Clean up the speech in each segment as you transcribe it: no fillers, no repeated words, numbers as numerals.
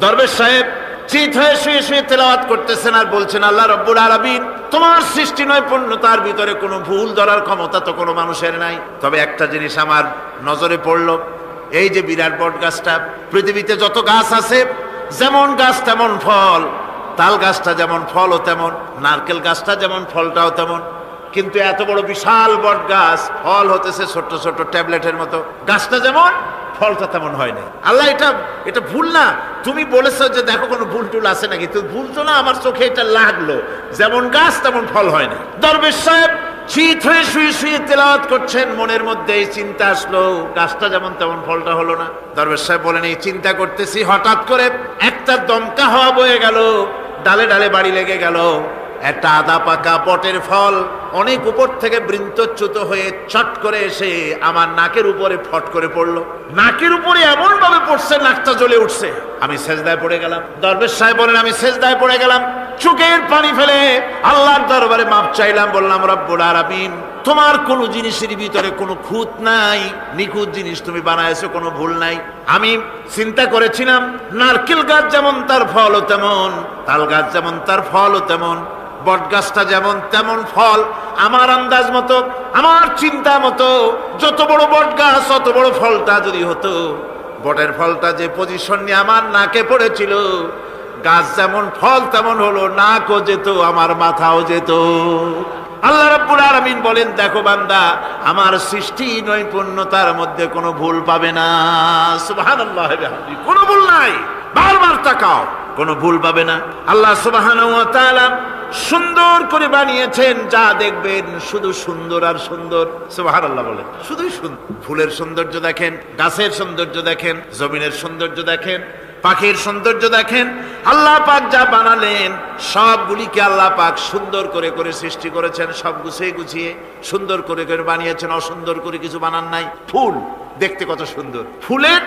দরবেশ সাহেব চিত হয়ে শুয়ে শুয়ে তেলাওয়াত করতেছেন আর বলছেন, আল্লাহ রব্বুল আলামিন, তোমার সৃষ্টি নৈপুণ্যতার ভিতরে কোনো ভুল ধরার ক্ষমতা তো কোনো মানুষের নাই। তবে একটা জিনিস আমার নজরে পড়লো, এই যে বিরাট বট গাছটা, পৃথিবীতে যত গাছ আছে যেমন গাছ তেমন ফল, তাল গাছটা যেমন ফলও তেমন, নারকেল গাছটা যেমন ফলটাও তেমন, কিন্তু এত বড় বিশাল বট গাছ ফল হতেছে ছোট্ট ছোট্ট ট্যাবলেটের মতো, গাছটা যেমন ফলটা তেমন হয় নাই। আল্লাহ এটা ভুল না? তুমি বলেছো যে দেখো কোনো ভুল টুল আছে নাকি, তো ভুল তো না, আমার চোখে এটা লাগলো, যেমন গাছ তেমন ফল হয় না। দরবেশ সাহেব চিত হয়ে শুয়ে শুয়ে তেলাওয়াত করছেন, মনের মধ্যে এই চিন্তা আসলো, গাছটা যেমন তেমন ফলটা হলো না। দরবেশ সাহেব বলেন, এই চিন্তা করতেছি, হঠাৎ করে একটা দমকা হাওয়া বয়ে গেল, ডালে ডালে বাড়ি লেগে গেল, একটা আদা পাকা বটের ফল অনেক উপর থেকে বৃন্তচ্যুত হয়ে চট করে এসে আমার নাকের উপরে ফট করে পড়লো। নাকের উপরে এমন ভাবে পড়ছে, নাকটা জ্বলে উঠছে। আমি সেজদায় পড়ে গেলাম। দরবেশ সাহেব বলেন, আমি সেজদায় পড়ে গেলাম, চোখের পানি ফেলে আল্লাহর দরবারে মাপ চাইলাম, বললাম, রব্বুল আলামিন, তোমার কোন জিনিসের ভিতরে কোনো খুঁত নাই, নিখুঁত জিনিস তুমি বানাইছো, কোনো ভুল নাই। আমি চিন্তা করেছিলাম নারকেল গাছ যেমন তার ফলও তেমন, তাল গাছ যেমন তার ফলও তেমন, বট গাছটা যেমন তেমন ফল। আমার আন্দাজ মতো, আমার চিন্তা মতো, যত বড় বট গাছ অত বড় ফলটা যদি হতো, বটের ফলটা যে পজিশন নিয়ে আমার নাকে পড়েছিল, গাছ যেমন ফল তেমন হলো, নাকও যেত, আমার মাথাও যেত। আল্লাহ রাব্বুল আলামিন বলেন, দেখো বান্দা, আমার সৃষ্টি নৈপুণ্যতার মধ্যে কোনো ভুল পাবে না। সুবহানাল্লাহ, কোনো ভুল নাই, বারবার তাকাও, কোনো ভুল পাবে না। আল্লাহ সুবহানাহু ওয়া তাআলা সুন্দর করে বানিয়েছেন, যা দেখবেন শুধু সুন্দর আর সুন্দর। সুবহানাল্লাহ বলেন, শুধুই সুন্দর। ফুলের সৌন্দর্য দেখেন, গাছের সৌন্দর্য দেখেন, জমিনের সৌন্দর্য দেখেন, পাখির সৌন্দর্য দেখেন। আল্লাহ পাক যা বানালেন সবগুলিকে আল্লাহ পাক সুন্দর করে করে সৃষ্টি করেছেন, সব গুছিয়ে গুছিয়ে সুন্দর করে করে বানিয়েছেন, অসুন্দর করে কিছু বানান নাই। ফুল দেখতে কত সুন্দর, ফুলের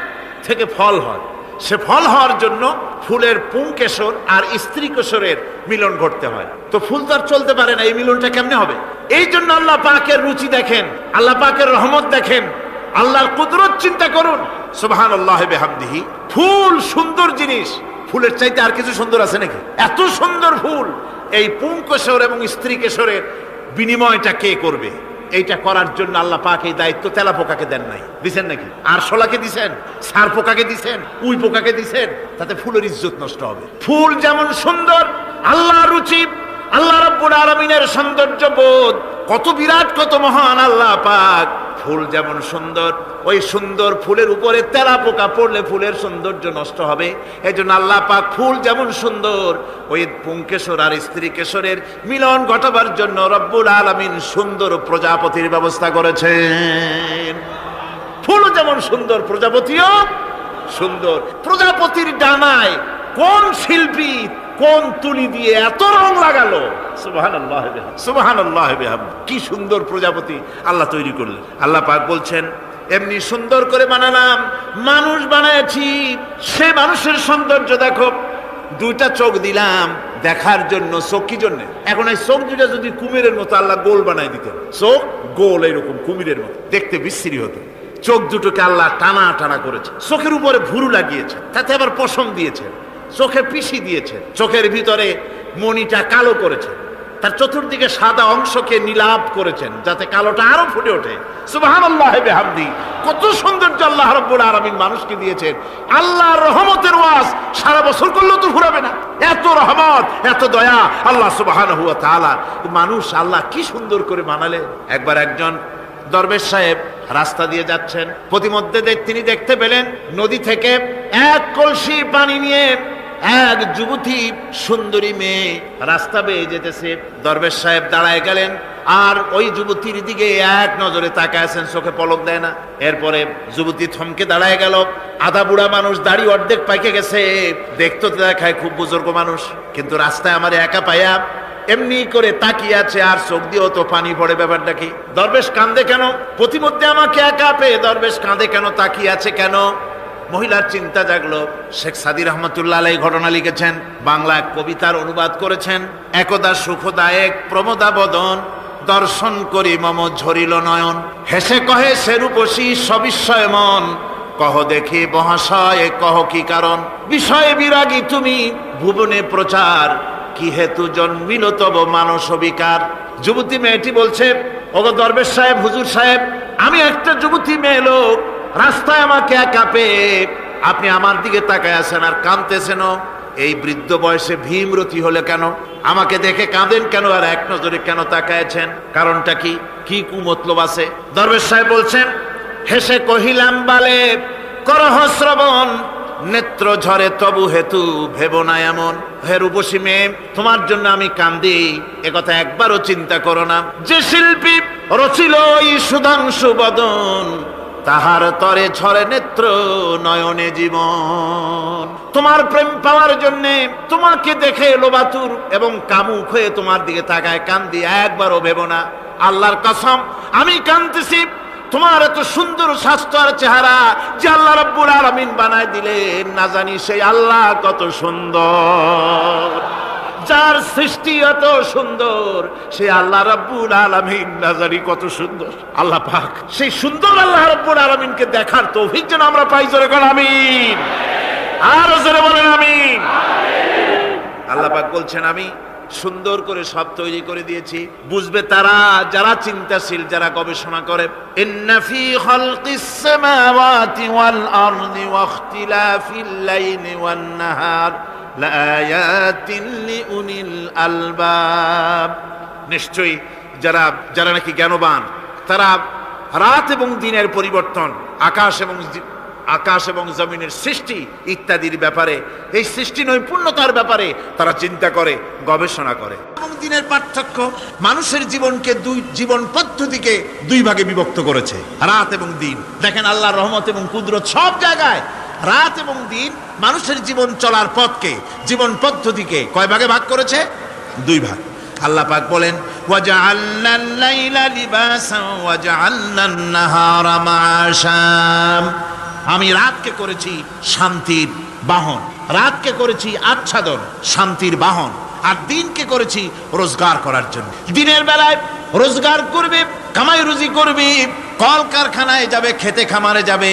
থেকে ফল হয়, সে ফল হওয়ার জন্য ফুলের পুংকেশর আর স্ত্রী কেশরের মিলন ঘটতে হয়। তো ফুল তো আর চলতে পারে না, এই মিলনটা কেমনে হবে? এই জন্য আল্লাহ পাকের রুচি দেখেন, আল্লাহ পাকের রহমত দেখেন, আল্লাহর কুদরত চিন্তা করুন। সুবহানাল্লাহি বিহামদিহি। ফুল সুন্দর জিনিস, ফুলের চাইতে আর কিছু সুন্দর আছে নাকি? এত সুন্দর ফুল, এই পুংকেশর এবং স্ত্রী কেশরের বিনিময়টা কে করবে? এইটা করার জন্য আল্লাহ পাক এই দায়িত্ব তেলা পোকাকে দেন নাই, দিছেন নাকি? আরশোলাকে দিছেন, সার পোকাকে দিছেন, উই পোকাকে দিছেন, তাতে ফুলের ইজ্জত নষ্ট হবে। ফুল যেমন সুন্দর, আল্লাহর রুচি, আল্লাহ রাব্বুল আলামিনের সৌন্দর্য বোধ কত বিরাট, কত মহান আল্লাহ পাক। ফুল যেমন সুন্দর, ওই সুন্দর ফুলের উপরে তেলা পোকা পড়লে ফুলের সৌন্দর্য নষ্ট হবে। এই জন্য আল্লাহ পাক ফুল যেমন সুন্দর, ওই পুংকেশর আর স্ত্রী কেশরের মিলন ঘটাবার জন্য রব্বুল আলামিন সুন্দর প্রজাপতির ব্যবস্থা করেছেন। ফুল যেমন সুন্দর, প্রজাপতিও সুন্দর। প্রজাপতির ডানায় কোন শিল্পী কোন তুলি দিয়ে এত রং লাগালো! সুবহানাল্লাহ, সুবহানাল্লাহ, কি সুন্দর প্রজাপতি আল্লাহ তৈরি করলেন। আল্লাহ পাক বলছেন, এমনি সুন্দর করে বানালাম, মানুষ বানাইছি, সে মানুষের সৌন্দর্য দেখো। দুইটা চোখ দিলাম দেখার জন্য। চোখ কি জন্য? এখন এই চোখ দুইটা যদি কুমিরের মতো আল্লাহ গোল বানাই দিতেন, চোখ গোল এরকম কুমিরের মতো, দেখতে বিশ্রী হতো। চোখ দুটোকে আল্লাহ টানা টানা করেছে, চোখের উপরে ভুরু লাগিয়েছে, তাতে আবার পশম দিয়েছে, চোখে পিসি দিয়েছে, চোখের ভিতরে মণিটা কালো করেছে, তার চতুর্দিকে সাদা অংশকে নীলাভ করেছেন যাতে কালোটা আরো ফুটে ওঠে। সুবহানাল্লাহ বিহামদি। কত সৌন্দর্য আল্লাহ রাব্বুল আলামিন মানুষকে দিয়েছেন। আল্লাহর রহমতের ওয়াজ সারা বছর করলেও তো ফুরাবে না, এত রহমত, এত দয়া আল্লাহ সুবহানাহু ওয়া তাআলা। মানুষ আল্লাহ কি সুন্দর করে বানালেন। একবার একজন দরবেশ সাহেব রাস্তা দিয়ে যাচ্ছেন, প্রতিমধ্যে তিনি দেখতে পেলেন নদী থেকে এক কলসি পানি নিয়ে এক যুবতী সুন্দরী মেয়ে রাস্তা বেয়ে যেতেছে। দরবেশ সাহেব দাঁড়ায় গেলেন আর ওই যুবতীর দিকে এক নজরে তাকায় আছেন, চোখে পলক দেয় না। এরপরে যুবতী থমকে দাঁড়ায় গেল। আধা বুড়া মানুষ, দাড়ি অর্ধেক পাইকে গেছে, দেখতে দেখায় খুব বুজুর্গ মানুষ, কিন্তু রাস্তায় আমার একা পাইয়া এমনি করে তাকিয়ে আছে আর চোখ দিয়েও তো পানি পড়ে। ব্যাপারটা কি? দরবেশ কাঁদে কেন? প্রতিমধ্যে আমাকে একা পেয়ে দরবেশ কাঁদে কেন, তাকিয়ে আছে কেন? মহিলার চিন্তা জাগলো। শেখ সাদী রহমতুল্লাহ আলাইহি ঘটনা লিখেছেন, বাংলা কবিতার অনুবাদ করেছেন। একদা সুখদায়ক প্রমোদা বদন, দর্শন করি মম ঝরিল নয়ন, হেসে কহে সে রূপসী সবিস্ময় মন, কহ দেখি মহাশয়, কহ কি কারণ? বিষয়ে বিরাগী তুমি ভুবনে প্রচার, কি হেতু জন্মিল তব মানস বিকার। যুবতী মেয়েটি বলছে, ওগো দরবেশ সাহেব, হুজুর সাহেব, আমি একটা যুবতী মেয়ে লোক, রাস্তায় আমাকে একা পেয়ে আপনি আমার দিকে তাকায় আছেন আর কাঁদতেছেন। এই বৃদ্ধ বয়সে ভীমরতি হলে কেন? আমাকে দেখে কাঁদেন কেন? আর এক নজরে কেন তাকায়ছেন? কারণটা কি? কি কুমতলব আছে? দরবেশ সাহেব বলছেন, হেসে কহিলাম বালে করহ শ্রবণ, নেত্র ঝরে তবু হেতু ভেব না এমন। হে রূপসী মেয়ে, তোমার জন্য আমি কান্দি, একথা একবারও চিন্তা করো না। যে শিল্পী রচিল এই সুধাংশু বদন, তাহার তরে ঝরে নেত্র নয়নে জীবন। তোমার প্রেম পাওয়ার জন্য তোমাকে দেখে লোবাতুর এবং কামুক হয়ে তোমার দিকে তাকায় কান্দি, একবারও ভেবো না। আল্লাহর কসম, আমি কাঁদতেছি তোমার এত সুন্দর স্বাস্থ্য আর চেহারা যে আল্লাহ রাব্বুল আলামিন বানায় দিলেন, না জানি সেই আল্লাহ কত সুন্দর। যার সৃষ্টি এত সুন্দর সেই আল্লাহ রাব্বুল আলামিন না জানি কত সুন্দর। আল্লাহ পাক সেই সুন্দর আল্লাহ রাব্বুল আলামিনকে দেখার তৌফিক যেন আমরা পাই। জোরে বলেন আমিন, আর জোরে বলেন আমিন। আল্লাহ পাক বলছেন, আমি সুন্দর করে সব তৈরি করে দিয়েছি। বুঝবে তারা যারা চিন্তাশীল, যারা গবেষণা করে। ইন্না ফি খালকিস সামাওয়াতি ওয়াল আরদি ওয়া ইখতিলাফিল লাইলি ওয়ান নাহার লাআয়াতিন লিউলিল আলবাব। নিশ্চয়ই যারা নাকি জ্ঞানবান, তারা রাত এবং দিনের পরিবর্তন, আকাশ এবং জমিনের সৃষ্টি ইত্যাদির ব্যাপারে, এই সৃষ্টি নৈপুণ্যতার ব্যাপারে তারা চিন্তা করে, গবেষণা করে। এবং দিনের পার্থক্য মানুষের জীবনকে জীবন পদ্ধতিকে দুই ভাগে বিভক্ত করেছে, রাত এবং দিন। দেখেন আল্লাহর রহমত এবং কুদরত সব জায়গায়। রাত এবং দিন মানুষের জীবন চলার পথকে, জীবন পদ্ধতিকে কয় ভাগে ভাগ করেছে? দুই ভাগ। আল্লাহ পাক বলেন, ওয়াজআলনাল লাইলা লিবাসান ওয়াজআলনান নাহারা মাআশা। আমি রাতকে করেছি শান্তির বাহন, রাতকে করেছি আচ্ছাদন, শান্তির বাহন, আর দিনকে করেছি রোজগার করার জন্য। দিনের বেলায় রোজগার করবে, কামাই রুজি করবে, কল কারখানায় যাবে, খেতে খামারে যাবে,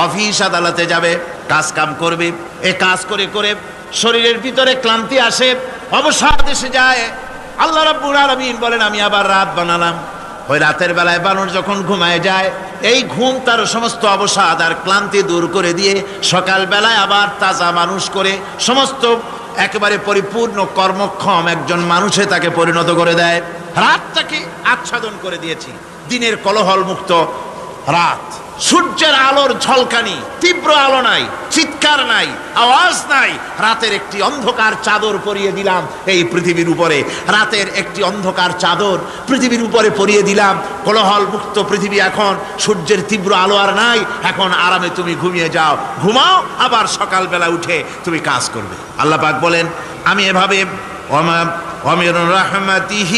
অফিস আদালতে যাবে, কাজ কাম করবে। এ কাজ করে করে শরীরের ভিতরে ক্লান্তি আসে, অবসাদ এসে যায়। আল্লাহ রাব্বুল আলামিন বলেন, আমি আবার রাত বানালাম। ওই রাতের বেলায় মানুষ যখন ঘুমায় যায়, এই ঘুম তার সমস্ত অবসাদ আর ক্লান্তি দূর করে দিয়ে সকাল বেলায় আবার তাজা মানুষ করে সমস্ত একেবারে পরিপূর্ণ কর্মক্ষম একজন মানুষে তাকে পরিণত করে দেয়। রাতটাকে আচ্ছাদন করে দিয়েছি, দিনের কোলাহল মুক্ত রাত। সূর্যের আলোর ঝলকানি, তীব্র আলো নাই, চিৎকার নাই, আওয়াজ নাই। রাতের একটি অন্ধকার চাদর পরিয়ে দিলাম এই পৃথিবীর উপরে। রাতের একটি অন্ধকার চাদর পৃথিবীর উপরে পরিয়ে দিলাম। কোলাহল মুক্ত পৃথিবী এখন। সূর্যের তীব্র আলো আর নাই। এখন আরামে তুমি ঘুমিয়ে যাও, ঘুমাও, আবার সকালবেলা উঠে তুমি কাজ করবে। আল্লাহ পাক বলেন, আমি এভাবে ومن رحمته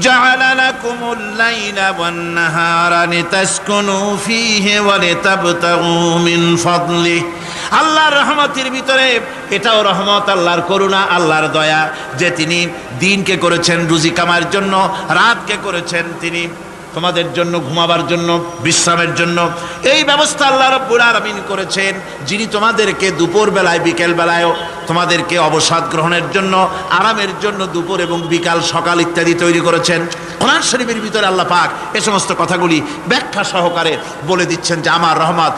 جعل لكم الليل والنهار لتسكنوا فيه ولتبتغوا من فضله। আল্লাহর রহমতের ভিতরে এটাও রহমত, আল্লাহর করুণা, আল্লাহর দয়া যে তিনি দিনকে করেছেন রুজি কামার জন্য, রাতকে করেছেন তিনি তোমাদের জন্য ঘুমাবার জন্য, বিশ্রামের জন্য। এই ব্যবস্থা আল্লাহ রাব্বুল আলামিন করেছেন, যিনি তোমাদেরকে দুপুর বেলায়, বিকেল বেলায়ও তোমাদেরকে অবসাদ গ্রহণের জন্য, আরামের জন্য দুপুর এবং বিকাল, সকাল ইত্যাদি তৈরি করেছেন। কোরআন শরীফের ভিতরে আল্লাহ পাক এই সমস্ত কথাগুলি ব্যাখ্যা সহকারে বলে দিচ্ছেন যে আমার রহমত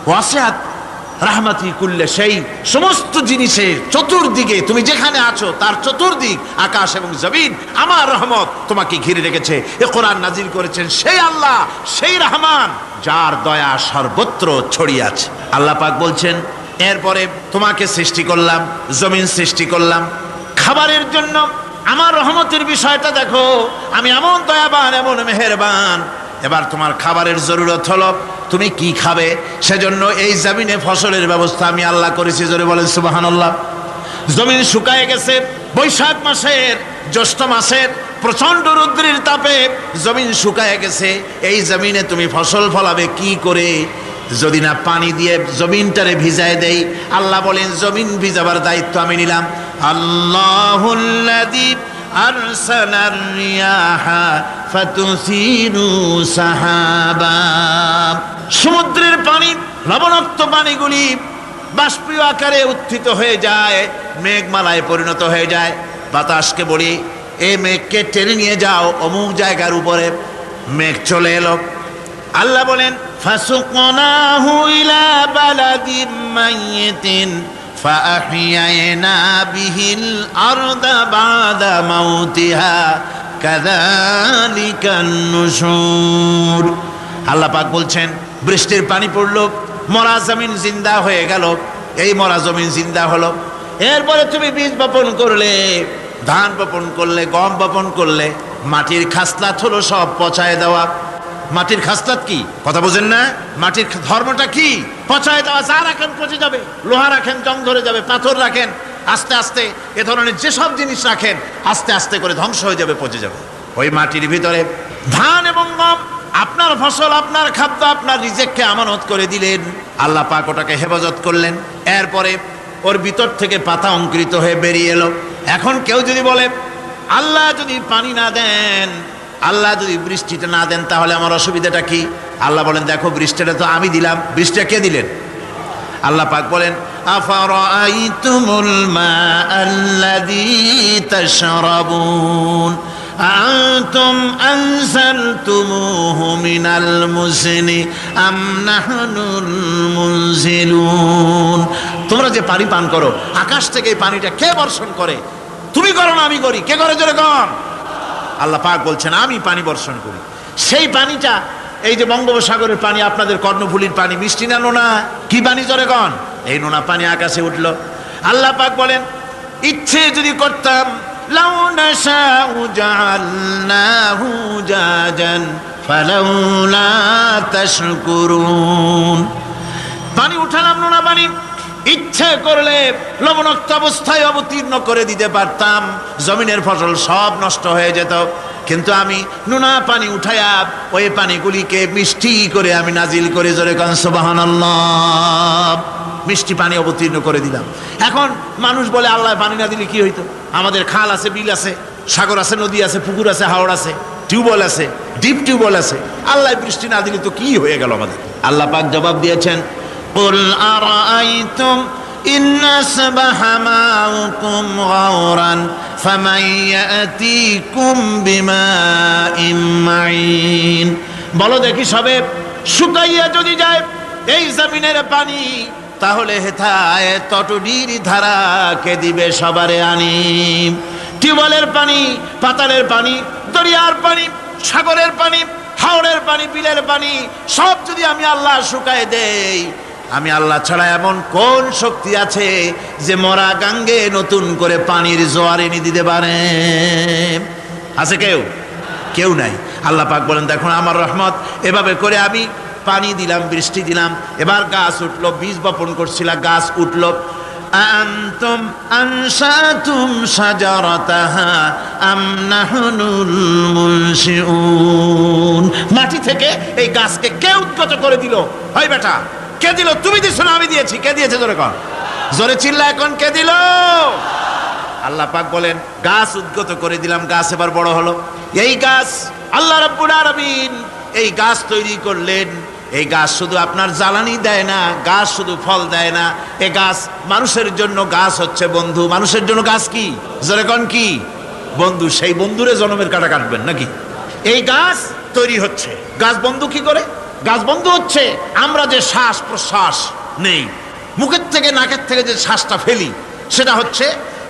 ওয়াসিআত রাহমাতি কুল্লে, সেই সমস্ত জিনিসের চতুর্দিকে, তুমি যেখানে আছো তার চতুর্দিক, আকাশ এবং জমিন, আমার রহমত তোমাকে ঘিরে রেখেছে। এ কোরআন নাজিল করেছেন সেই আল্লাহ, সেই রহমান, যার দয়া সর্বত্র ছড়িয়ে আছে। আল্লাহ পাক বলছেন, এরপরে তোমাকে সৃষ্টি করলাম, জমিন সৃষ্টি করলাম খাবারের জন্য। আমার রহমতের বিষয়টা দেখো, আমি এমন দয়াবান, এমন মেহেরবান। এবার তোমার খাবারের জরুরত হলো, তুমি কি খাবে? সেজন্য এই জমিনে ফসলের ব্যবস্থা আমি আল্লাহ করেছি। জোরে বলেন সুবহানাল্লাহ। জমিন শুকায় গেছে, বৈশাখ মাসের, জ্যৈষ্ঠ মাসের প্রচন্ড রৌদ্রের তাপে জমিন শুকায় গেছে। এই জমিনে তুমি ফসল ফলাবে কি করে? যদি না পানি দিয়ে জমিনটারে ভিজায় দেই। আল্লাহ বলেন, জমিন ভিজাবার দায়িত্ব আমি নিলাম। আল্লাহুল্লাযী আরসালার রিয়াহা ফাতুসিরু সাহাবা। সমুদ্রের পানি লবণাক্ত পানিগুলি বাষ্পীয় আকারে উত্থিত হয়ে যায়, মেঘমালায় পরিণত হয়ে যায়। বাতাসকে বলি, এই মেঘকে টেনে নিয়ে যাও অমুক জায়গার উপরে। মেঘ চলে এলো। আল্লাহ বলেন ফাসুকনাহু ইলা বালাদিম মাইয়িতিন ফাআহইয়ানা বিহিল আরদা বাদা মাউতিহা কাযালিকান নুশুর। আল্লাহ পাক বলছেন, বৃষ্টির পানি পড়লো, মরা জমিন জিন্দা হয়ে গেল। এই মরা জমিন জিন্দা হলো। এরপরে তুমি বীজ বপন করলে, ধান বপন করলে, গম বপন করলে, মাটির খাসলাত হলো সব পচায় দেওয়া। মাটির খাসলাত কি কথা বোঝেন না? মাটির ধর্মটা কি? পচায় দেওয়া। যা রাখেন পচে যাবে, লোহা রাখেন জং ধরে যাবে, পাথর রাখেন আস্তে আস্তে, এ ধরনের যেসব জিনিস রাখেন আস্তে আস্তে করে ধ্বংস হয়ে যাবে, পচে যাবে। ওই মাটির ভিতরে ধান এবং গম, আপনার ফসল, আপনার খাদ্য, আপনার রিজেককে আমানত করে দিলেন। আল্লাহ পাক ওটাকে হেফাজত করলেন। এরপরে ওর ভিতর থেকে পাতা অঙ্কুরিত হয়ে বেরিয়ে এলো। এখন কেউ যদি বলে আল্লাহ যদি পানি না দেন, আল্লাহ যদি বৃষ্টিটা না দেন, তাহলে আমার অসুবিধাটা কি? আল্লাহ বলেন, দেখো বৃষ্টিটা তো আমি দিলাম। বৃষ্টিটা কে দিলেন? আল্লাহ পাক বলেন আফারাআইতুমুল মাআল্লাযী তাশরাবুন আনতুম আনজালতুমুহু মিনাল মুজনি আম নাহনুল মুনজিলুন। তোমরা যে পানি পান করো, আকাশ থেকে এই পানিটা কে বর্ষণ করে? তুমি করো না আমি করি? কে করে জোরে কন? আল্লাহ পাক বলছেন আমি পানি বর্ষণ করি। সেই পানিটা, এই যে বঙ্গোপসাগরের পানি, আপনাদের কর্ণফুলীর পানি, মিষ্টি না নোনা? কি পানি জোরে কন? এই নোনা পানি আকাশে উঠলো। আল্লাহ পাক বলেন ইচ্ছে যদি করতাম লাউ নাশাউ জাআলনাহু জাজান ফালাউলা তাশকুরুন। পানি উঠালাম, নোনা পানি, ইচ্ছে করলে লবণাক্ত অবস্থায় অবতীর্ণ করে দিতে পারতাম, জমিনের ফসল সব নষ্ট হয়ে যেত। কিন্তু আমি নোনা পানি উঠায়া ওই পানিগুলিকে মিষ্টি করে আমি নাজিল করে, জোরে কান সুবহানাল্লাহ, মিষ্টি পানি অবতীর্ণ করে দিলাম। এখন মানুষ বলে আল্লাহ পানি না দিলে কি হইতো? আমাদের খাল আছে, বিল আছে, সাগর আছে, নদী আছে, পুকুর আছে, হাওড় আছে, টিউবওয়েল আছে, ডিপ টিউবওয়েল আছে। আল্লাহ বৃষ্টি না দিলে তো কি হয়ে গেল আমাদের? আল্লাহ পাক জবাব দিয়েছেন কুল আরাআইতুম ইন আসবাহা মাউকুম গাওরান ফামান ইয়াতিকুম বিমাইন মাইন। বলো দেখি, সবে শুকাইয়া যদি যায় এই জমিনের পানি, তাহলে হেথায় তটডির ধারা কে দিবে সবারে আনি? টিউবওয়েলের পানি, পাতালের পানি, দরিয়ার পানি, সাগরের পানি, হাওড়ের পানি, বিলের পানি, সব যদি আমি আল্লাহ শুকায় দেই, আমি আল্লাহ ছাড়া এমন কোন শক্তি আছে যে মরা গাঙ্গে নতুন করে পানির জোয়ার এনে দিতে পারে? আছে কেউ? কেউ নাই। আল্লাহ পাক বলেন দেখো আমার রহমত, এভাবে করে আমি পানি দিলাম, বৃষ্টি দিলাম, এবার গাছ উঠলো। বীজ বপন করছিলাম, গাছ উঠলো। আনতুম আনশাতুম শাজারাতাহা আম নাহনুল মুনশিউন। মাটি থেকে এই গাছকে কে উদ্গত করে দিল? হয় বেটা, কে দিল? তুমি দিছো না আমি দিয়েছি? কে দিয়েছে জোরে কর, জোরে চিল্লা এখন কে দিল? আল্লাহ পাক বলেন গাছ উদ্গত করে দিলাম, গাছ এবার বড় হলো। এই গাছ আল্লাহ রাব্বুল আলামিন এই গাছ তৈরি করলেন। এই গাছ শুধু আপনার জ্বালানি দেয় না, গাছ শুধু ফল দেয় না, এই গাছ মানুষের জন্য, গাছ হচ্ছে বন্ধু। মানুষের জন্য গাছ কি জোরে কোন? কি বন্ধু। সেই বন্ধুরে জন্মের কাটা কাটবেন নাকি? এই গাছ তৈরি হচ্ছে। গাছ বন্ধু কি করে? গাছ বন্ধু হচ্ছে আমরা যে শ্বাস প্রশ্বাস নেই, মুখের থেকে নাকের থেকে যে শ্বাসটা ফেলি, সেটা হচ্ছে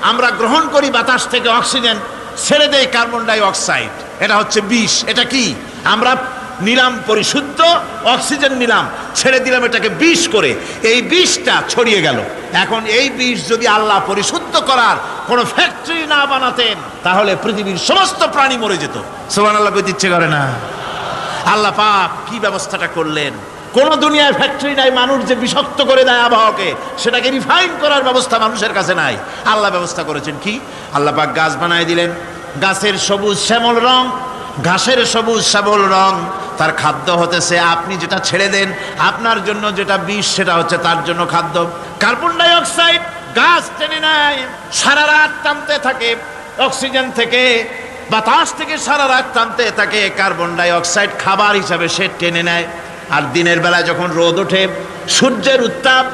আমরা গ্রহণ করি বাতাস থেকে অক্সিজেন, ছেড়ে দেয় কার্বন ডাই অক্সাইড। এটা হচ্ছে বিষ। এটা কি? আমরা নিলাম পরিশুদ্ধ অক্সিজেন, নিলাম, ছেড়ে দিলাম এটাকে বিষ করে, এই বিষটা ছড়িয়ে গেল। এখন এই বিষ যদি আল্লাহ পরিশুদ্ধ করার কোনো ফ্যাক্টরি না বানাতেন, তাহলে পৃথিবীর সমস্ত প্রাণী মরে যেত। সুবহানাল্লাহ বলতে ইচ্ছে করে না? আল্লাহ পাক কি ব্যবস্থাটা করলেন! কোন দুনিয়ায় ফ্যাক্টরি নাই, মানুষ যে বিষাক্ত করে দেয় আবহাওয়াকে, সেটাকে রিফাইন করার ব্যবস্থা মানুষের কাছে নাই। আল্লাহ ব্যবস্থা করেছেন কি? আল্লাহ পাক গাছ বানায় দিলেন। গাছের সবুজ শ্যামল রং, ঘাসের সবুজ শ্যামল রং, তার খাদ্য হতেছে আপনি যেটা ছেড়ে দেন, আপনার জন্য যেটা বিষ, সেটা হচ্ছে তার জন্য খাদ্য। কার্বন ডাই অক্সাইড গাছ টেনে নেয়, সারা রাত টানতে থাকে অক্সিজেন থেকে, বাতাস থেকে সারা রাত টানতে থাকে। কার্বন ডাই অক্সাইড খাবার হিসাবে সে টেনে নেয়। আর দিনের বেলা যখন রোদ ওঠে, সূর্যের উত্তাপ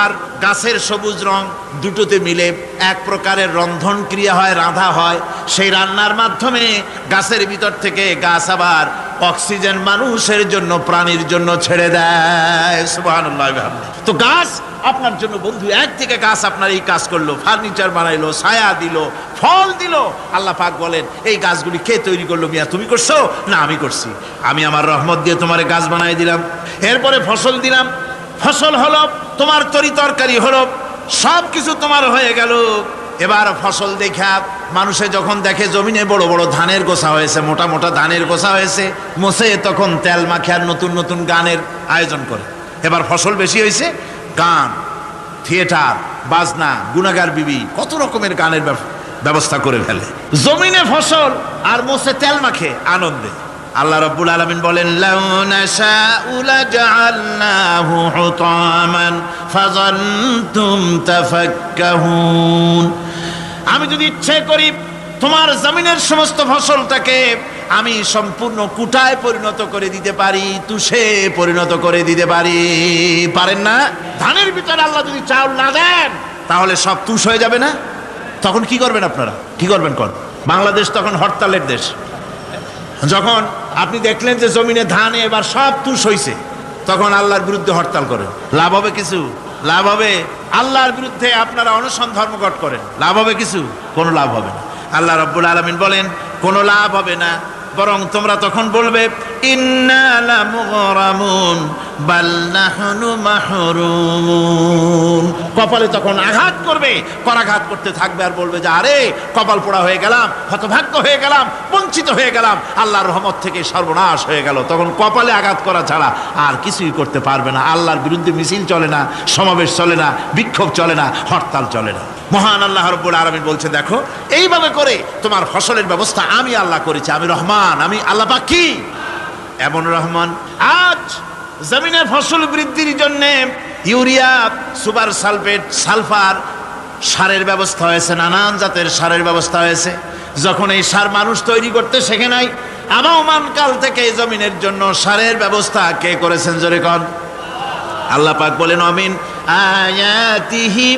আর গাছের সবুজ রং দুটোতে মিলে এক প্রকারের রন্ধন ক্রিয়া হয়, রাঁধা হয়। সেই রান্নার মাধ্যমে গাছের ভিতর থেকে গাছ আবার অক্সিজেন মানুষের জন্য, প্রাণীর জন্য ছেড়ে দেয়। সুবহানাল্লাহ। তো গাছ আপনার জন্য বন্ধু, একদিকে গাছ আপনার এই কাজ করলো, ফার্নিচার বানাইলো, ছায়া দিল, ফল দিল। আল্লাহ পাক বলেন এই গাছগুলি কে তৈরি করলো? মিয়া তুমি করছো না আমি করছি। আমি আমার রহমত দিয়ে তোমার গাছ বানাই দিলাম। এরপরে ফসল দিলাম, ফসল হলো, তোমার তরি তরকারি হলো, সব কিছু তোমার হয়ে গেল। এবার ফসল দেখা মানুষে যখন দেখে জমিনে বড় বড় ধানের গোছা হয়েছে, মোটা মোটা ধানের গোছা হয়েছে, মোছে তখন তেল মাখে আর নতুন নতুন গানের আয়োজন করে। এবার ফসল বেশি হয়েছে, গান, থিয়েটার, বাজনা, গুনাগার বিবি, কত রকমের গানের ব্যবস্থা করে ফেলে। জমিনে ফসল আর মোছে তেল মাখে আনন্দে। আল্লাহ রাব্বুল আলামিন বলেন লাউ নাশাউ লাজআলনাহু হুতামান ফাযান্তুম তাফাক্কাহুন। আমি যদি ইচ্ছে করি তোমার জমিনের সমস্ত ফসলটাকে আমি সম্পূর্ণ কুটায় পরিণত করে দিতে পারি, তুষে পরিণত করে দিতে পারি। পারেন না? ধানের ভিতরে আল্লাহ যদি চাউল না দেন তাহলে সব তুষ হয়ে যাবে না? তখন কি করবেন আপনারা? কি করবেন? বাংলাদেশ তখন হরতালের দেশ। যখন আপনি দেখলেন যে জমিনে ধানে এবার সব তুষ হইছে, তখন আল্লাহর বিরুদ্ধে হরতাল করেন। লাভ হবে কিছু? লাভ হবে? আল্লাহর বিরুদ্ধে আপনারা অনশন ধর্মঘট করেন, লাভ হবে কিছু? কোনো লাভ হবে না। আল্লাহ রাব্বুল আলামিন বলেন কোনো লাভ হবে না, বরং তোমরা তখন বলবে ইন্না লামুগরামুন বাল নাহনু মাহরুমুন। কপালে তখন আঘাত করবে, করাঘাত করতে থাকবে আর বলবে যে আরে কপাল পোড়া হয়ে গেলাম, হতভাগ্য হয়ে গেলাম, বঞ্চিত হয়ে গেলাম, আল্লাহর রহমত থেকে সর্বনাশ হয়ে গেল। তখন কপালে আঘাত করা ছাড়া আর কিছুই করতে পারবে না। আল্লাহর বিরুদ্ধে মিছিল চলে না, সমাবেশ চলে না, বিক্ষোভ চলে না, হরতাল চলে না। মহান আল্লাহ রাব্বুল আলামিন বলছে দেখো এইভাবে করে তোমার ফসলের ব্যবস্থা আমি আল্লাহ করেছি। আমি রহমান, আমি আল্লাহ পাক কি এমন রহমান। আজ জমিনে ফসল বৃদ্ধির জন্য ইউরিয়া, সুপার সালফেট, সালফার সারের ব্যবস্থা হয়েছে, নানান জাতের সারের ব্যবস্থা হয়েছে। যখন এই সার মানুষ তৈরি করতে শেখে নাই, আবহমান কাল থেকে এই জমিনের জন্য সারের ব্যবস্থা কে করেছেন? জোরে কোন? আল্লাহ পাক বলেন আমিন আয়াতিহি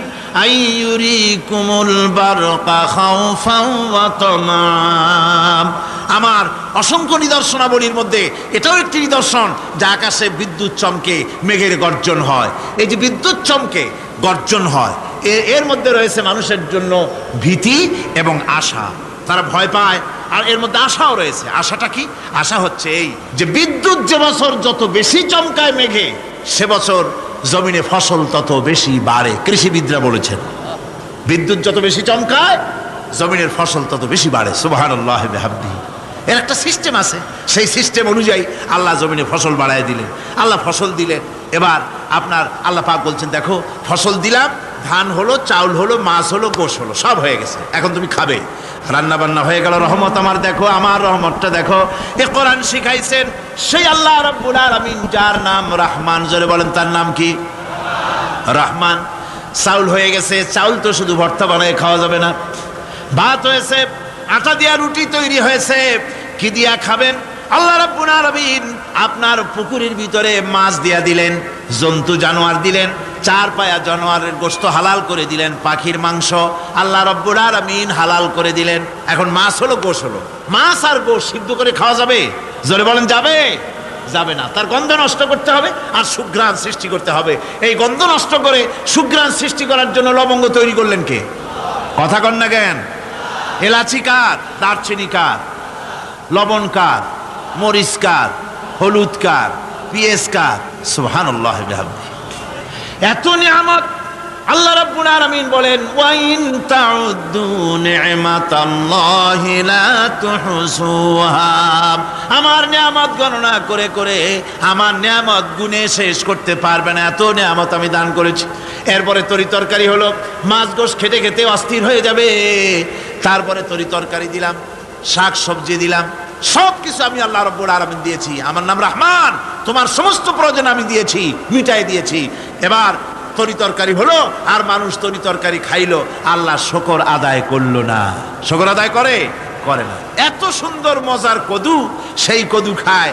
আইয়ুরিকুমুল বারকা খাউফাও ওয়া তামাম। আমার অসংখ্য নিদর্শনাবলীর মধ্যে এটাও একটি নিদর্শন যে আকাশে বিদ্যুৎ চমকে মেঘের গর্জন হয়। এই যে বিদ্যুৎ চমকে গর্জন হয়, এর মধ্যে রয়েছে মানুষের জন্য ভীতি এবং আশা। তারা ভয় পায় আর এর মধ্যে আশাও রয়েছে। আশাটা কি? আশা হচ্ছে এই যে বিদ্যুৎ যে বছর যত বেশি চমকায় মেঘে, সে বছর জমিনে ফসল তত বেশি বাড়ে। কৃষিবিদরা বলেছেন বিদ্যুৎ যত বেশি চমকায় জমিনের ফসল তত বেশি বাড়ে। সুবহানাল্লাহ বিহামদিহি। এর একটা সিস্টেম আছে, সেই সিস্টেম অনুযায়ী আল্লাহ জমিনে ফসল বাড়ায় দিলেন। আল্লাহ ফসল দিলেন। এবার আপনার আল্লাহ পাক বলছেন দেখো ফসল দিলাম, ধান হলো, চাউল হলো, মাছ হলো, গোশ হলো, সব হয়ে গেছে, এখন তুমি খাবে। রান্না বান্না হয়ে গেল, রহমত আমার দেখো, আমার রহমতটা দেখো। এ কোরআন শিখাইছেন সেই আল্লাহ রাব্বুল আলামিন যার নাম রহমান। জোরে বলেন তার নাম কি? রহমান। চাউল হয়ে গেছে, চাউল তো শুধু ভর্তা বানায় খাওয়া যাবে না। ভাত হয়েছে, আটা দিয়া রুটি তৈরি হয়েছে, কি দিয়া খাবেন? আল্লাহ রাব্বুল আলামিন আপনার পুকুরের ভিতরে মাছ দিয়া দিলেন, জন্তু জানোয়ার দিলেন, চার পায়া জানোয়ারের গোশত হালাল করে দিলেন, পাখির মাংস আল্লাহ রাব্বুল আলামিন হালাল করে দিলেন। এখন মাছ হলো, গোশ হলো। মাছ আর গোশ সিদ্ধ করে খাওয়া যাবে? জোরে বলেন যাবে? যাবে না। তার গন্ধ নষ্ট করতে হবে আর সুঘ্রাণ সৃষ্টি করতে হবে। এই গন্ধ নষ্ট করে সুঘ্রাণ সৃষ্টি করার জন্য লবঙ্গ তৈরি করলেন কে? কথা কন না কেন? এলাচি কার? দারচিনি কার? লবণ কার? মরিচ কার? হলুদ কার? পেঁয়াজ কার? সুবহানাল্লাহ বিহামদিহি। এত নিয়ামত আল্লাহ রাব্বুল আলামিন বলেন ওয়াইন তাউদ্দু নি'মাতাল্লাহি লা তুহসুহা। আমার নিয়ামত গণনা করে করে আমার নিয়ামত গুণে শেষ করতে পারবে না, এত নিয়ামত আমি দান করেছি। এরপরে তরি তরকারি হলো, মাছ গোশ খেতে খেতে অস্থির হয়ে যাবে। তারপরে তরি তরকারি দিলাম, শাক সবজি দিলাম, সব কিছু আমি আল্লাহ রাব্বুল আলামিন দিয়েছি। আমার নাম রহমান, তোমার সমস্ত প্রয়োজন আমি দিয়েছি, মিটাই দিয়েছি। এবার তরি তরকারি হলো আর মানুষ তরি তরকারি খাইলো, আল্লাহ শুকর আদায় করলো না। শুকর আদায় করে? করে না। এত সুন্দর মজার কদু, সেই কদু খায়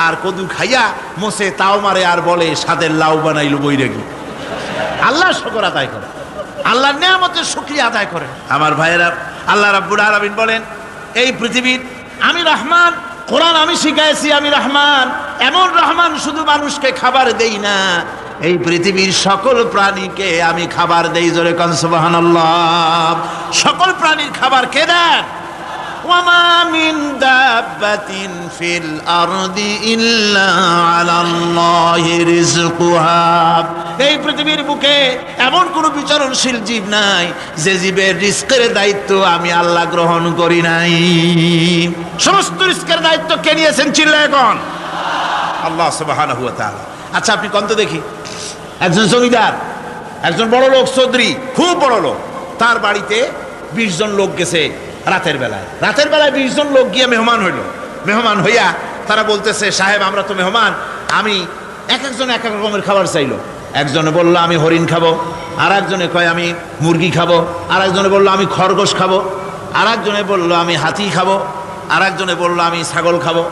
আর কদু খাইয়া মোসে তাও মারে আর বলে স্বাদের লাউ বানাইলো বৈরাগী। আল্লাহ শুকর আদায় করে, আল্লাহর নিয়ামতের শুকরিয়া আদায় করে। আমার ভাইয়েরা, আল্লাহ রাব্বুল আলামিন বলেন এই পৃথিবীর আমি রহমান, কোরআন আমি শিখাইছি আমি রহমান। এমন রহমান শুধু মানুষকে খাবার দেই না, এই পৃথিবীর সকল প্রাণীকে আমি খাবার দেই। জোরে কান সুবহানাল্লাহ। সকল প্রাণীর খাবার কে দেন? ওয়ামা মিন দাব্বাতিন ফিল আরদি ইল্লা আলাল্লাহি রিজকুহা। এই পৃথিবীর বুকে এমন কোন বিচরণশীল জীব নাই যে জীবের রিজকের দায়িত্ব আমি আল্লাহ গ্রহণ করি নাই। সমস্ত রিজকের দায়িত্ব কে নিয়েছেন? চিল্লায় এখন আল্লাহ সুবহানাহু ওয়া তাআলা। আচ্ছা আপনি কোন তো দেখি, একজন জমিদার, একজন বড় লোক, চৌধুরী, খুব বড় লোক, তার বাড়িতে 20 জন লোক গেছে রাতের বেলায়। 20 জন লোক গিয়ে মেহমান হইল। মেহমান হইয়া তারা বলতেছে, সাহেব আমরা তো মেহমান, আমি এক একজন এক এক রকমের খাবার চাইলো। একজনে বললো আমি হরিণ খাবো, আর একজনে কয় আমি মুরগি খাবো, আর একজনে বললো আমি খরগোশ খাবো, আর একজনে বললো আমি হাতি খাবো, আর একজনে বললো আমি ছাগল খাবো।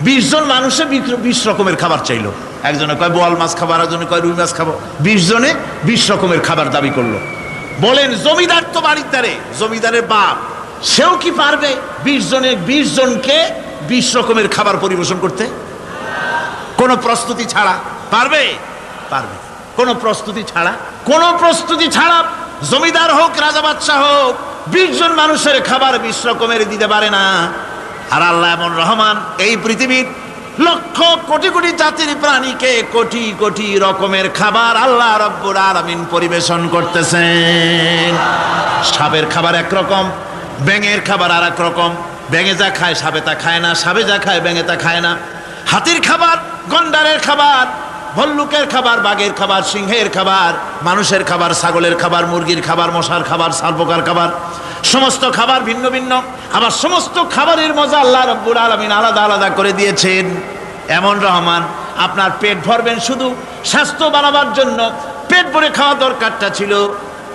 20 জন মানুষে 20 রকমের খাবার চাইলো। একজনে কয় বোয়াল মাছ খাবো, আর একজনে কয় রুই মাছ খাবো। 20 জনে 20 রকমের খাবার দাবি করলো। বলেন জমিদার তো বাড়ির জমিদারের বাপ, সেও কি পারবে 20 জনকে 20 রকমের খাবার পরিবেশন করতে? কোন প্রস্তুতি ছাড়া পারবে? পারবে। কোন প্রস্তুতি ছাড়া জমিদার হোক রাজা বাদশাহ হোক 20 জন মানুষের খাবার 20 রকমের দিতে পারে না। আর আল্লাহ এমন রহমান, এই পৃথিবীর লক্ষ কোটি কোটি জাতির প্রাণীকে কোটি কোটি রকমের খাবার আল্লাহ রাব্বুল আলামিন পরিবেশন করতেছেন। সাপের খাবার একরকম, ব্যাঙের খাবার আর এক রকম। ব্যাঙে যা খায় সাপে তা খায় না, সাপে যা খায় ব্যাঙে তা খায় না। হাতির খাবার, গন্ডারের খাবার, ভল্লুকের খাবার, বাঘের খাবার, সিংহের খাবার, মানুষের খাবার, ছাগলের খাবার, মুরগির খাবার, মশার খাবার, সারপোকার খাবার, সমস্ত খাবার ভিন্ন ভিন্ন। আবার সমস্ত খাবারের মজা আল্লাহ রাব্বুল আলামিন আলাদা আলাদা করে দিয়েছেন। এমন রহমান, আপনার পেট ভরবেন শুধু স্বাস্থ্য বানাবার জন্য, পেট ভরে খাওয়া দরকারটা ছিল।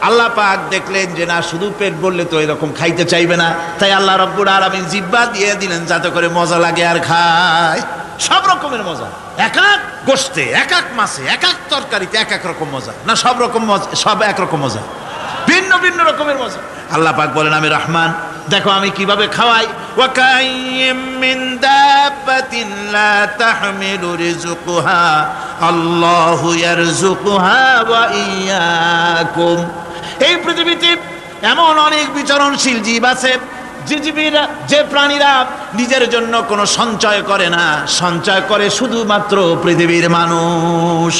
আল্লাহ পাক দেখলেন যে না, শুধু পেট ভরলে তো এরকম খাইতে চাইবে না, তাই আল্লাহ রাব্বুল আলামিন জিহ্বা দিয়ে দিলেন যাতে করে মজা লাগে আর খায়। সব রকমের মজা, এক এক গোশতে, এক এক মাছে, এক এক তরকারিতে এক এক রকম মজা না, সব রকম মজা, সব একরকম মজা, ভিন্ন ভিন্ন রকমের মজা। আল্লাহ পাক বলেন আমি রহমান, দেখো আমি কিভাবে খাওয়াই। ওয়া কাইয়্যিম মিন দাব্বাতিন লা তাহমিলু রিজকুহা আল্লাহু ইয়ারযুকুহা ওয়া ইয়্যাকুম। এই পৃথিবীতে এমন অনেক বিচরণশীল জীব আছে যে প্রাণীরা নিজের জন্য কোনো সঞ্চয় করে না, সঞ্চয় করে শুধুমাত্র পৃথিবীর মানুষ।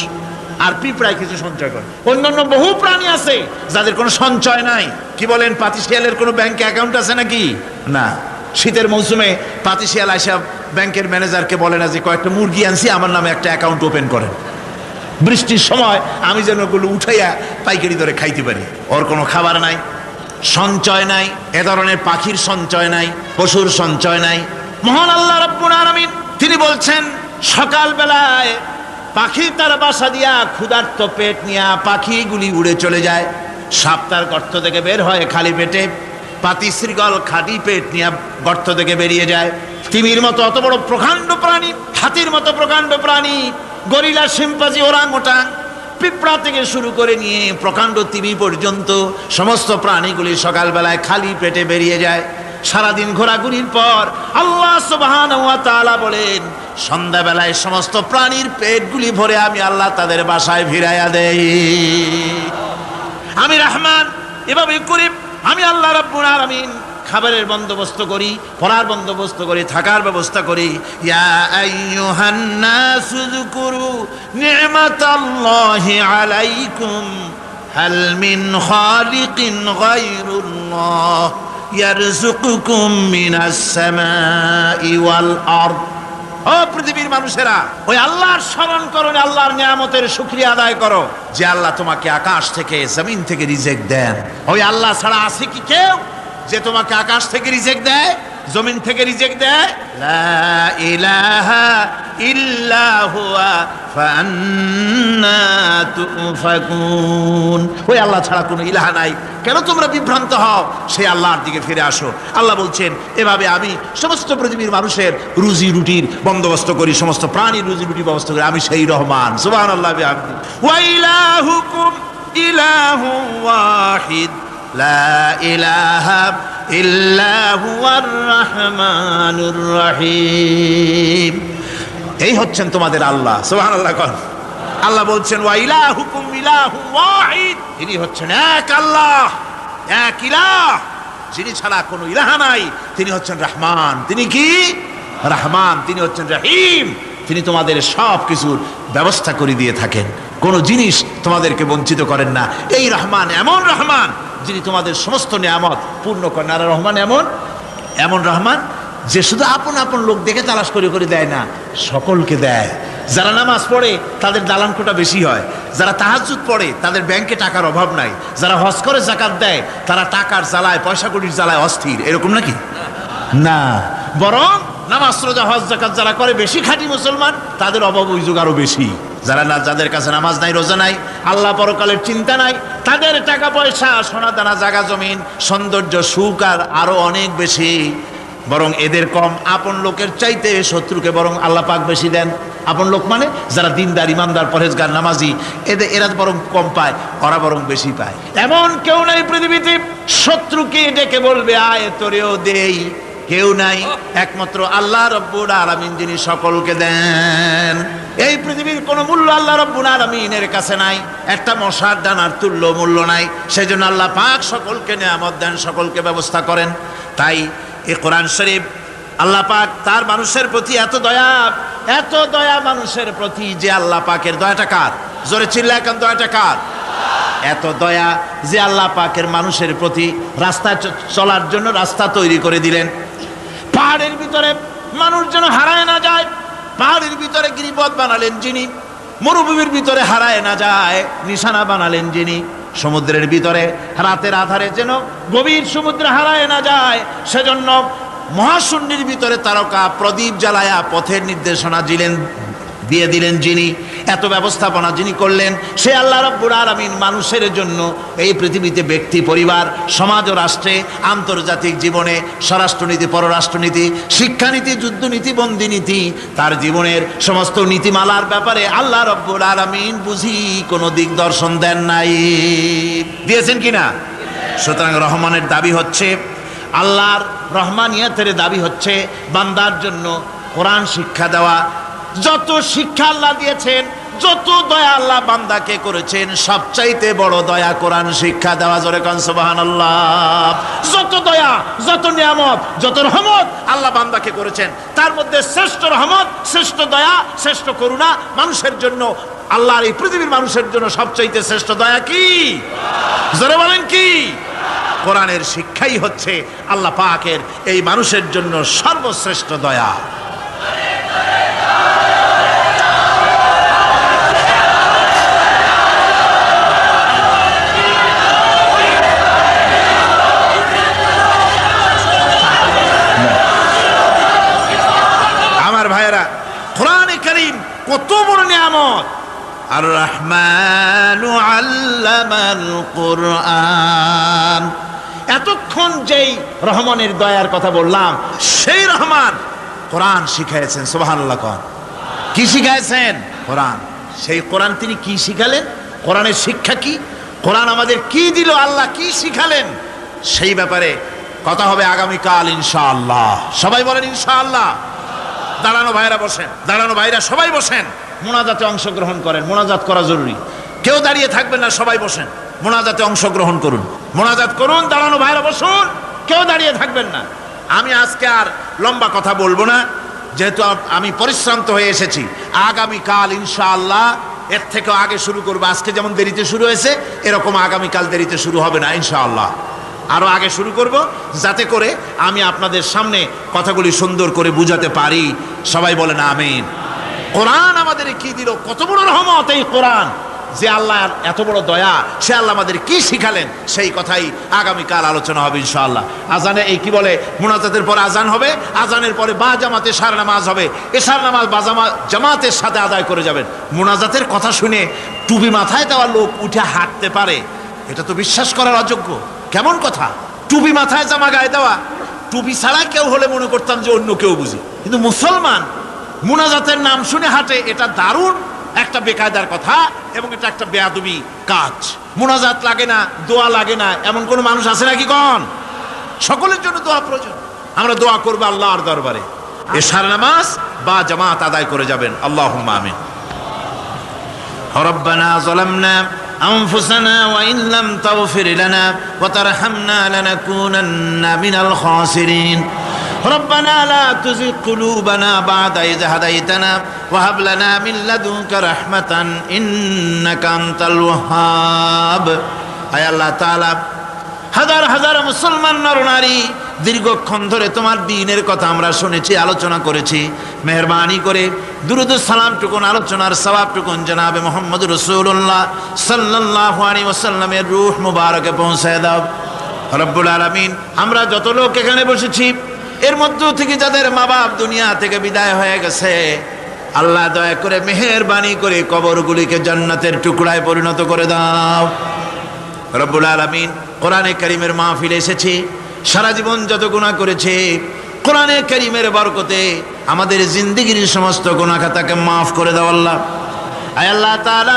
আর পিঁপড়ায় কিছু সঞ্চয় করে। অন্যান্য বহু প্রাণী আছে যাদের কোনো সঞ্চয় নাই। কি বলেন, পাতিশিয়ালের কোনো ব্যাংকে অ্যাকাউন্ট আছে নাকি? না। শীতের মৌসুমে পাতিশিয়াল আইসা ব্যাংকের ম্যানেজারকে বলে না যে কয়েকটা মুরগি আনছি, আমার নামে একটা অ্যাকাউন্ট ওপেন করেন, বৃষ্টির সময় আমি যেন ওগুলো উঠাইয়া পাইকারি দরে খাইতে পারি। ওর কোনো খাবার নাই, সঞ্চয় নাই। এ ধরনের পাখির সঞ্চয় নাই, পশুর সঞ্চয় নাই। মহান আল্লাহ রাব্বুল আলামিন তিনি বলছেন, সকাল বেলায় পাখি তার বাসা দিয়া ক্ষুধার্ত পেট নিয়ে পাখিগুলি উড়ে চলে যায়। সাপ তার গর্ত থেকে বের হয় খালি পেটে, পাতি শৃগাল খালি পেট নিয়ে গর্ত থেকে বেরিয়ে যায়। তিমির মতো অত বড় প্রকাণ্ড প্রাণী, হাতির মতো প্রকাণ্ড প্রাণী, গরিলা, শিম্পাঞ্জি, ওরাংওটাং, পিঁপড়া থেকে শুরু করে নিয়ে প্রকাণ্ড তিমি পর্যন্ত সমস্ত প্রাণীগুলি সকালবেলায় খালি পেটে বেরিয়ে যায়। সারাদিন ঘোরাঘুরির পর আল্লাহ সুবহানাহু ওয়া তাআলা বলেন, সন্ধ্যাবেলায় সমস্ত প্রাণীর পেটগুলি ভরে আমি আল্লাহ তাদের বাসায় ফিরাইয়া দেই। আমি রহমান, এভাবে করি আমি আল্লাহ রাব্বুল আলামিন খাবারের বন্দোবস্ত করি, পড়ার বন্দোবস্ত করি, থাকার ব্যবস্থা করি। ইয়া আইয়ুহান নাসু যকুরু নি'মাতাল্লাহি আলাইকুম হাল মিন খালিকিন গায়রুল্লাহ ইয়ারযুকুকুম মিনাস সামাই ওয়াল আরদ। ও পৃথিবীর মানুষেরা, ওই আল্লাহর স্মরণ করো, আল্লাহর নিয়ামতের শুকরিয়া আদায় করো যে আল্লাহ তোমাকে আকাশ থেকে, জমিন থেকে রিজিক দেন। ওই আল্লাহ ছাড়া আছে কি কেউ যে তোমাকে আকাশ থেকে রিজিক দেয়? জমিন থেকে রিজিক দেয়, লা ইলাহা ইল্লা হুয়া ফান্না তুফাকুন। ওই আল্লাহ ছাড়া কোনো ইলাহা নাই, কেন তোমরা বিভ্রান্ত হও? সেই আল্লাহর দিকে ফিরে আসো। আল্লাহ বলছেন, এভাবে আমি সমস্ত পৃথিবীর মানুষের রুজি রুটির বন্দোবস্ত করি, সমস্ত প্রাণীর রুজি রুটির ব্যবস্থা করি, আমি সেই রহমান। সুবহানাল্লাহ বিহামদিহি। ওয়া ইলাহুকুম ইলাহু ওয়াহিদ লা ইলাহা ইল্লা হুয়ার রহমানুর রহিম। এই হচ্ছেন তোমাদের আল্লাহ। সুবহানাল্লাহ। আল্লাহ বলছেন, ওয়া ইলাহুকুম ইলাহু ওয়াহিদ, তিনি হচ্ছেন এক আল্লাহ, এক ইলাহ, যিনি ছাড়া কোনো ইলাহা নাই। তিনি হচ্ছেন রহমান। তিনি কি? রহমান। তিনি হচ্ছেন রহিম। তিনি তোমাদের সব কিছুর ব্যবস্থা করে দিয়ে থাকেন, কোনো জিনিস তোমাদেরকে বঞ্চিত করেন না। এই রহমান এমন রহমান যিনি তোমাদের সমস্ত নিয়ামত পূর্ণ করেন। আর রহমান এমন রহমান যে শুধু আপন আপন লোক দেখে তালাশ করে করে দেয় না, সকলকে দেয়। যারা নামাজ পড়ে তাদের দালান কোটা বেশি হয়, যারা তাহাজ্জুদ পড়ে তাদের ব্যাংকে টাকার অভাব নাই, যারা হজ করে যাকাত দেয় তারা টাকার জ্বালায়, পয়সা কড়ির জ্বালায় অস্থির। এরকম নাকি? না, বরং নামাজ রোজা হজ যাকাত যারা করে বেশি খাঁটি মুসলমান, তাদের অভাব অভিযোগ আরো বেশি। যাদের কাছে নামাজ নাই, রোজা নাই, আল্লাহ পরকালের চিন্তা নাই, তাদের টাকা পয়সা, সোনা দানা, জায়গা জমিন, সৌন্দর্য, সুখ আর আরো অনেক বেশি। বরং এদের কম। আপন লোকের চাইতে শত্রুকে বরং আল্লাহ পাক বেশি দেন। আপন লোক মানে যারা দিনদার, ইমানদার, পরহেজগার, নামাজি, এরা বরং কম পায়, ওরা বরং বেশি পায়। এমন কেউ নাই পৃথিবীতে শত্রুকে ডেকে বলবে আয় তোরেও দেই, কেউ নাই, একমাত্র আল্লাহ রব্বুল আলামিন যিনি সকলকে দেন। এই পৃথিবীর কোনো মূল্য আল্লাহ রব্বুল আলামিনের কাছে নাই, একটা মশার দানার তুল্য মূল্য নাই। সেজন্য আল্লাহ পাক সকলকে নিয়ামত দেন, সকলকে ব্যবস্থা করেন। তাই এই কোরআন শরীফ আল্লাহ পাক তার মানুষের প্রতি এত দয়া মানুষের প্রতি, যে আল্লাহ পাকের দয়াটা কার? জোরে চিল্লা এখন, দয়াটা কার? এত দয়া যে আল্লাহ পাকের মানুষের প্রতি রাস্তা চলার জন্য রাস্তা তৈরি করে দিলেন। পাহাড়ের ভিতরে মানুষ যেন হারায় না যায়, পাহাড়ের ভিতরে গিরিপথ বানালেন যিনি, মরুভূমির ভিতরে হারায় না যায় নিশানা বানালেন যিনি, সমুদ্রের ভিতরে রাতের আধারে যেন গভীর সমুদ্রে হারায় না যায়, সেজন্য মহাশূন্যের ভিতরে তারকা প্রদীপ জ্বালায়া পথের নির্দেশনা দিয়ে দিলেন যিনি, এত ব্যবস্থাপনা যিনি করলেন, সে আল্লাহ রাব্বুল আলামিন মানুষের জন্য এই পৃথিবীতে ব্যক্তি, পরিবার, সমাজ ও রাষ্ট্রে, আন্তর্জাতিক জীবনে, স্বরাষ্ট্রনীতি, পররাষ্ট্রনীতি, শিক্ষানীতি, যুদ্ধনীতি, বন্দিনীতি, তার জীবনের সমস্ত নীতিমালার ব্যাপারে আল্লাহ রাব্বুল আলামিন বুঝি কোনো দিক দর্শন দেন নাই। দিয়েছেন কিনা? সুতরাং রহমানের দাবি হচ্ছে, আল্লাহর রহমানিয়াতের দাবি হচ্ছে বান্দার জন্য কোরআন শিক্ষা দেওয়া। যত শিক্ষা আল্লাহ দিয়েছেন, যত দয়া আল্লাহ বান্দাকে করেছেন, সবচাইতে বড় দয়া কোরআন শিক্ষা দেওয়া। জোরে কান সুবহানাল্লাহ। যত দয়া, যত নিয়ামত, যত রহমত আল্লাহ বান্দাকে করেছেন, তার মধ্যে শ্রেষ্ঠ রহমত, শ্রেষ্ঠ দয়া, শ্রেষ্ঠ করুণা মানুষের জন্য, আল্লাহর এই পৃথিবীর মানুষের জন্য সবচাইতে শ্রেষ্ঠ দয়া কি? জোরে বলেন কি? কোরআনের শিক্ষাই হচ্ছে আল্লাহ পাকের এই মানুষের জন্য সর্বশ্রেষ্ঠ দয়া। আমার ভাইয়েরা, কোরআনে কারীম কত বড় নিয়ামত। আর রহমানু আল্লামাল কোরআন। এতক্ষণ যেই রহমানের দয়ার কথা বললাম, সেই রহমান কোরআন শিখাইছেন। সুবহানাল্লাহ। কি শিখাইছেন? কোরআন। সেই কোরআন তিনি কি শিখালেন? কোরআনের শিক্ষা কি? কোরআন আমাদের কি দিল? আল্লাহ কি শিখালেন? সেই ব্যাপারে কথা হবে আগামীকাল ইনশাআল্লাহ। সবাই বলেন ইনশাআল্লাহ। দাঁড়ানো ভাইরা বসেন, দাঁড়ানো ভাইরা সবাই বসেন, মোনাজাতে অংশগ্রহণ করেন। মোনাজাত করা জরুরি, কেউ দাঁড়িয়ে থাকবেন না, সবাই বসেন, মোনাজাতে অংশগ্রহণ করুন, মোনাজাত করুন। দাঁড়ানো ভাইরা বসুন, কেউ দাঁড়িয়ে থাকবেন না। আমি আজকে আর লম্বা কথা বলবো না, যেহেতু আমি পরিশ্রান্ত হয়ে এসেছি। আগামীকাল ইনশাআল্লাহ এর থেকেও আগে শুরু করবো। আজকে যেমন দেরিতে শুরু হয়েছে, এরকম আগামীকাল দেরিতে শুরু হবে না ইনশাআল্লাহ। আরো আগে শুরু করব, যাতে করে আমি আপনাদের সামনে কথাগুলি সুন্দর করে বুঝাতে পারি। সবাই বলেন আমিন। কোরআন আমাদের কি দিল, কত বড় রহমত এই কোরআন, যে আল্লাহ এত বড় দয়া, সে আল্লাহ আমাদের কি শিখালেন, সেই কথাই আগামীকাল আলোচনা হবে ইনশাআল্লাহ। আজানে এই কি বলে, মুনাজাতের পরে আজান হবে, আজানের পরে বা জামাতে এশার নামাজ হবে, এশার নামাজ বা জামাতের সাথে আদায় করে যাবেন। মুনাজাতের কথা শুনে টুপি মাথায় দেওয়া লোক উঠে হাঁটতে পারে, এটা তো বিশ্বাস করার অযোগ্য। কেমন কথা, টুপি মাথায় জামা গায়ে দেওয়া? টুপি ছাড়া কেউ হলে মনে করতাম যে অন্য কেউ বুঝি, কিন্তু মুসলমান মুনাজাতের নাম শুনে হাঁটে, এটা দারুণ একটা বেকায়দার কথা এবং এটা একটা বেয়াদবি কাজ। মুনাজাত লাগে না, দোয়া লাগে না, এমন কোন মানুষ আছে নাকি? কোন? সকলের জন্য দোয়া প্রয়োজন। আমরা দোয়া করবো আল্লাহর দরবারে, এশার নামাজ বা জামাত আদায় করে যাবেন। আল্লাহুম্মা আমিন। রব্বানা যালামনা أنفسنا وإن لم تغفر لنا وترحمنا لنكونن من الخاسرين ربنا لا تزغ قلوبنا بعد إذ هديتنا وهب لنا من لدنك رحمة إنك أنت الوهاب أي الله تعالى হাজার হাজার মুসলমান নরনারী দীর্ঘক্ষণ ধরে তোমার দ্বীনের কথা আমরা শুনেছি, আলোচনা করেছি। মেহেরবানি করে দুরূদ ও সালামটুকুন, আলোচনার সওয়াবটুকুন জনাবে মুহাম্মদ রাসূলুল্লাহ সাল্লাল্লাহু আলাইহি ওয়াসাল্লামের রূহ মুবারকে পৌঁছায় দাও রব্বুল আলামিন। আমরা যত লোক এখানে বসেছি, এর মধ্য থেকে যাদের মা বাপ দুনিয়া থেকে বিদায় হয়ে গেছে, আল্লাহ দয়া করে মেহেরবানি করে কবরগুলিকে জান্নাতের টুকরায় পরিণত করে দাও রব্বুল আলামিন। কোরআনে কারীমের মাহফিলে এসেছি, সারা জীবন যত গুনাহ করেছে, কোরআনে কারীমের বরকতে আমাদের জিন্দেগির সমস্ত গুনাহ খাতাকে মাফ করে দাও আল্লাহ। আয় আল্লাহ তাআলা,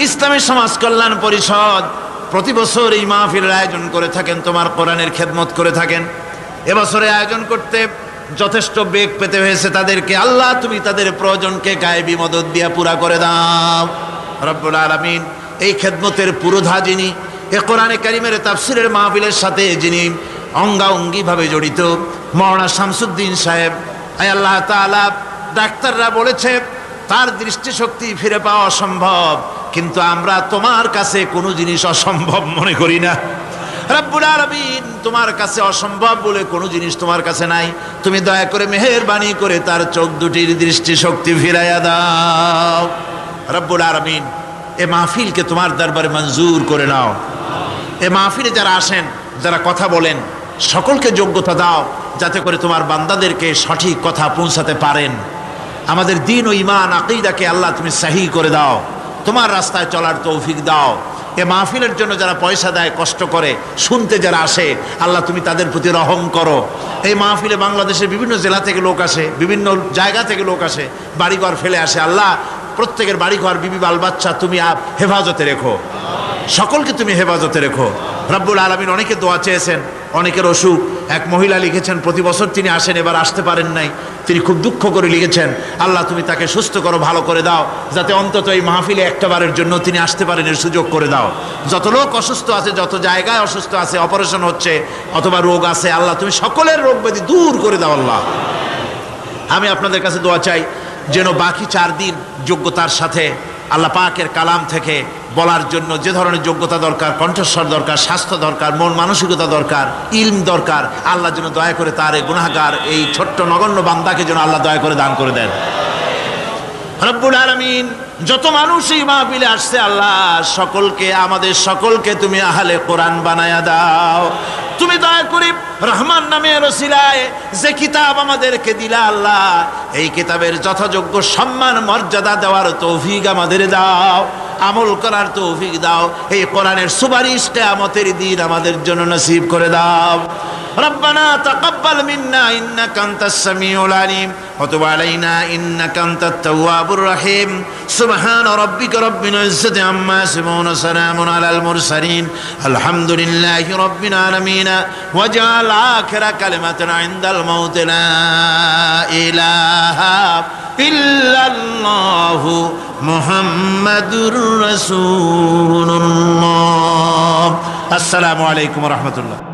ইসলামী সমাজ কল্যাণ পরিষদ প্রতি বছর এই মাহফিলের আয়োজন করে থাকেন, তোমার কোরআনের খেদমত করে থাকেন। এবছরে আয়োজন করতে যথেষ্ট বেগ পেতে হয়েছে তাদেরকে, আল্লাহ তুমি তাদের প্রয়োজনকে গায়েবী মদদ দিয়ে পুরা করে দাও রব্বুল আলামিন। এই খেদমতের পুরোধা যিনি, এ কোরআনে কারীমের তাফসীরের মাহফিলের সাথে যিনি অঙ্গাঙ্গিভাবে জড়িত, মাওলানা শামসুদ্দিন সাহেব, আয় আল্লাহ তাআলা, ডাক্তাররা বলেছে তার দৃষ্টিশক্তি ফিরে পাওয়া অসম্ভব, কিন্তু আমরা তোমার কাছে কোনো জিনিস অসম্ভব মনে করি না রব্বুল আলামিন। তোমার কাছে অসম্ভব বলে কোনো জিনিস তোমার কাছে নাই। তুমি দয়া করে মেহেরবানি করে তার চোখ দুটির দৃষ্টিশক্তি ফিরাইয়া দাও রব্বুল আলামিন। এ মাহফিলকে তোমার দরবারে মঞ্জুর করে নাও। এ মাহফিলে যারা আসেন, যারা কথা বলেন, সকলকে যোগ্যতা দাও যাতে করে তোমার বান্দাদেরকে সঠিক কথা পৌঁছাতে পারেন। আমাদের দ্বীন ও ঈমান আকীদাকে আল্লাহ তুমি সহি করে দাও, তোমার রাস্তায় চলার তৌফিক দাও। এ মাহফিলের জন্য যারা পয়সা দেয়, কষ্ট করে, শুনতে যারা আসে, আল্লাহ তুমি তাদের প্রতি রহম করো। এই মাহফিলে বাংলাদেশের বিভিন্ন জেলা থেকে লোক আসে, বিভিন্ন জায়গা থেকে লোক আসে, বাড়িঘর ফেলে আসে। আল্লাহ প্রত্যেকের বাড়িঘর, বিবি বাল বাচ্চা তুমি হেফাজতে রেখো, সকলকে তুমি হেফাজতে রেখো রব্বুল আলামিন। অনেকে দোয়া চেয়েছেন, অনেকের অসুখ। এক মহিলা লিখেছেন প্রতি বছর তিনি আসেন, এবার আসতে পারেন নাই, তিনি খুব দুঃখ করে লিখেছেন, আল্লাহ তুমি তাকে সুস্থ করো, ভালো করে দাও, যাতে অন্তত এই মাহফিলে একটাবারের জন্য তিনি আসতে পারেন, এর সুযোগ করে দাও। যত লোক অসুস্থ আছে, যত জায়গায় অসুস্থ আছে, অপারেশন হচ্ছে অথবা রোগ আছে, আল্লাহ তুমি সকলের রোগ ব্যাধি দূর করে দাও আল্লাহ। আমি আপনাদের কাছে দোয়া চাই যেন বাকি 4 দিন যোগ্যতার সাথে আল্লাহ পাকের কালাম থেকে বলার জন্য যে ধরনের যোগ্যতা দরকার, কণ্ঠস্বর দরকার, স্বাস্থ্য দরকার, মন মানসিকতা দরকার, ইলম দরকার, আল্লাহ যেন দয়া করে তার এই গুনাহগার, এই ছোট্ট নগণ্য বান্দাকে যেন আল্লাহ দয়া করে দান করে দেন রব্বুল আলামিন। যত মানুষ এই মাহফিলে আসছে, আল্লাহ সকলকে, আমাদের সকলকে তুমি আহলে কোরআন বানায়া দাও। তুমি দয়া করে রহমান নামের ওসিলায় যে কিতাব আমাদেরকে দিলা আল্লাহ, এই কিতাবের যথাযোগ্য সম্মান মর্যাদা দেওয়ার তৌফিক আমাদের দাও, আমল করার তৌফিক দাও। এই কোরআনের সুপারিশ কিয়ামতের দিন আমাদের জন্য নসিব করে দাও। ربنا تقبل منا إنك أنت السميع العليم وتب علينا إنك أنت التواب الرحيم سبحان ربك رب العزة عما يصفون وسلام على المرسلين الحمد لله رب العالمين واجعل آخر كلمة عند الموت لا إله إلا الله محمد رسول الله السلام عليكم ورحمة الله